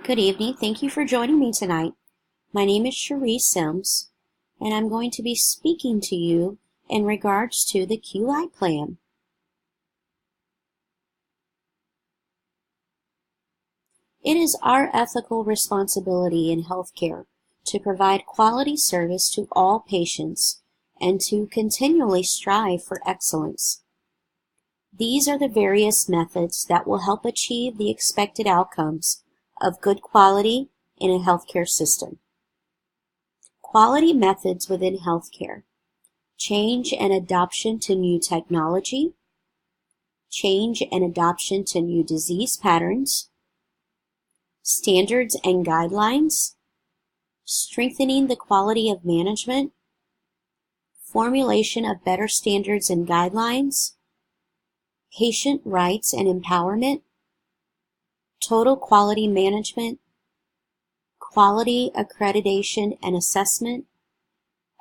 Good evening. Thank you for joining me tonight. My name is Cherie Sims, and I'm going to be speaking to you in regards to the QI plan. It is our ethical responsibility in healthcare to provide quality service to all patients and to continually strive for excellence. These are the various methods that will help achieve the expected outcomes of good quality in a healthcare system. Quality methods within healthcare: change and adoption to new technology, change and adoption to new disease patterns, standards and guidelines, strengthening the quality of management, formulation of better standards and guidelines, patient rights and empowerment, total quality management, quality accreditation and assessment,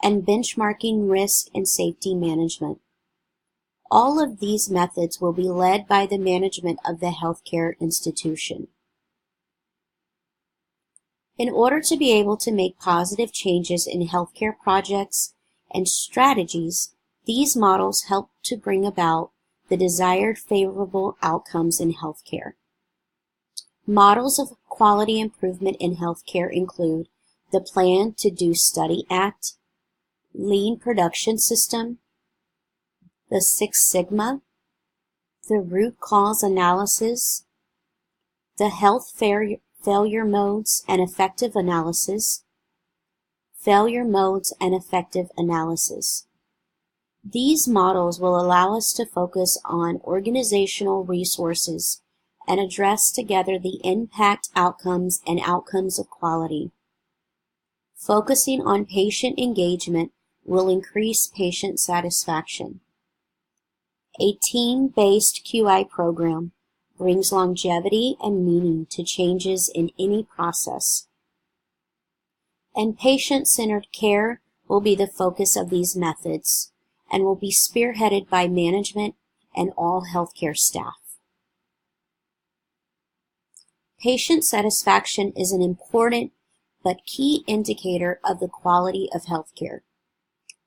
and benchmarking risk and safety management. All of these methods will be led by the management of the healthcare institution. In order to be able to make positive changes in healthcare projects and strategies, these models help to bring about the desired favorable outcomes in healthcare. Models of quality improvement in healthcare include the Plan to Do Study Act, Lean Production System, the Six Sigma, the Root Cause Analysis, the Health Failure Modes and Effective Analysis, Failure Modes and Effective Analysis. These models will allow us to focus on organizational resources and address together the impact outcomes and outcomes of quality. Focusing on patient engagement will increase patient satisfaction. A team-based QI program brings longevity and meaning to changes in any process. And patient-centered care will be the focus of these methods and will be spearheaded by management and all healthcare staff. Patient satisfaction is an important but key indicator of the quality of healthcare.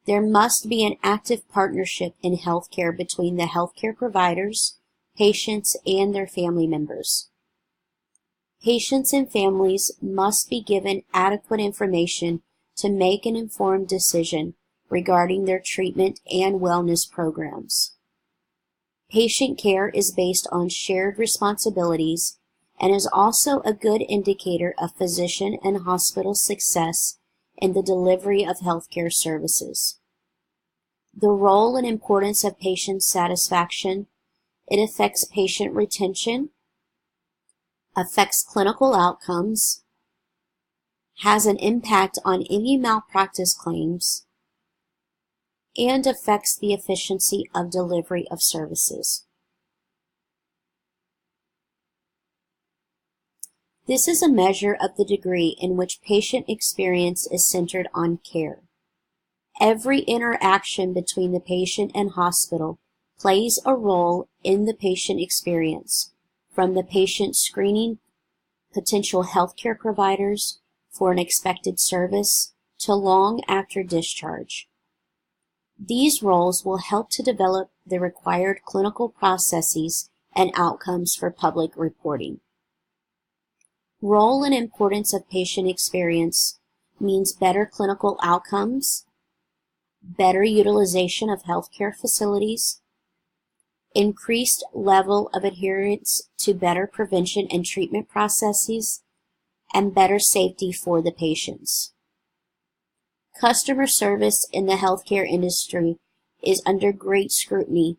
There must be an active partnership in healthcare between the healthcare providers, patients, and their family members. Patients and families must be given adequate information to make an informed decision regarding their treatment and wellness programs. Patient care is based on shared responsibilities and is also a good indicator of physician and hospital success in the delivery of healthcare services. The role and importance of patient satisfaction: it affects patient retention, affects clinical outcomes, has an impact on any malpractice claims, and affects the efficiency of delivery of services. This is a measure of the degree in which patient experience is centered on care. Every interaction between the patient and hospital plays a role in the patient experience, from the patient screening potential healthcare providers for an expected service to long after discharge. These roles will help to develop the required clinical processes and outcomes for public reporting. Role and importance of patient experience means better clinical outcomes, better utilization of healthcare facilities, increased level of adherence to better prevention and treatment processes, and better safety for the patients. Customer service in the healthcare industry is under great scrutiny,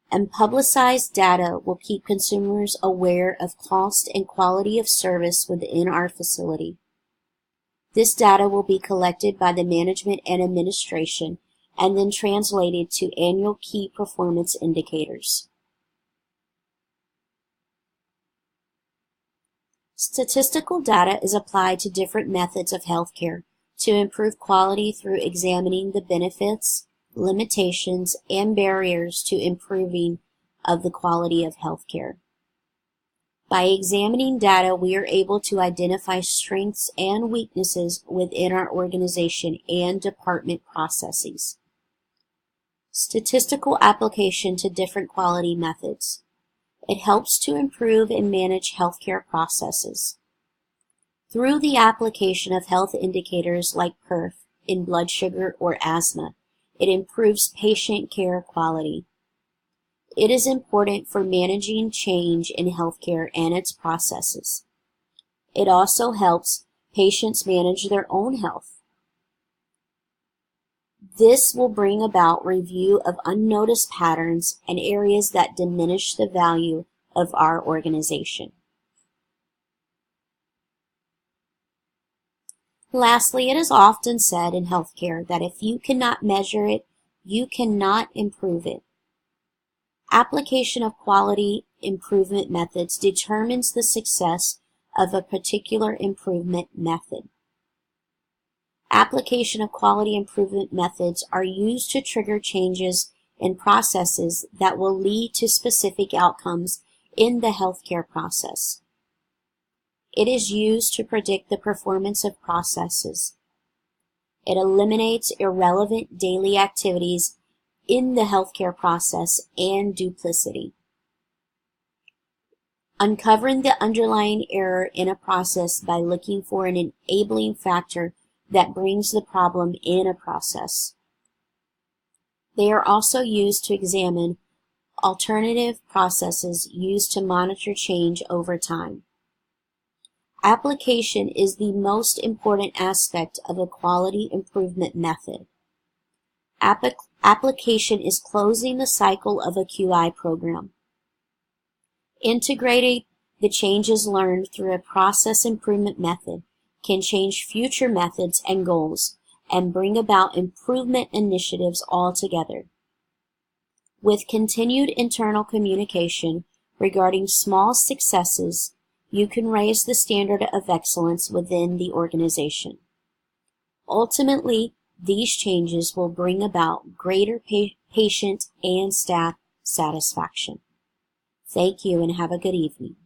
and publicized data will keep consumers aware of cost and quality of service within our facility. This data will be collected by the management and administration and then translated to annual key performance indicators. Statistical data is applied to different methods of healthcare to improve quality through examining the benefits, limitations, and barriers to improving of the quality of healthcare. By examining data, we are able to identify strengths and weaknesses within our organization and department processes. Statistical application to different quality methods. It helps to improve and manage healthcare processes. Through the application of health indicators like perf in blood sugar or asthma, it improves patient care quality. It is important for managing change in healthcare and its processes. It also helps patients manage their own health. This will bring about review of unnoticed patterns and areas that diminish the value of our organization. Lastly, it is often said in healthcare that if you cannot measure it, you cannot improve it. Application of quality improvement methods determines the success of a particular improvement method. Application of quality improvement methods are used to trigger changes in processes that will lead to specific outcomes in the healthcare process. It is used to predict the performance of processes. It eliminates irrelevant daily activities in the healthcare process and duplicity. Uncovering the underlying error in a process by looking for an enabling factor that brings the problem in a process. They are also used to examine alternative processes used to monitor change over time. Application is the most important aspect of a quality improvement method. Application is closing the cycle of a QI program. Integrating the changes learned through a process improvement method can change future methods and goals and bring about improvement initiatives altogether. With continued internal communication regarding small successes, you can raise the standard of excellence within the organization. Ultimately, these changes will bring about greater patient and staff satisfaction. Thank you and have a good evening.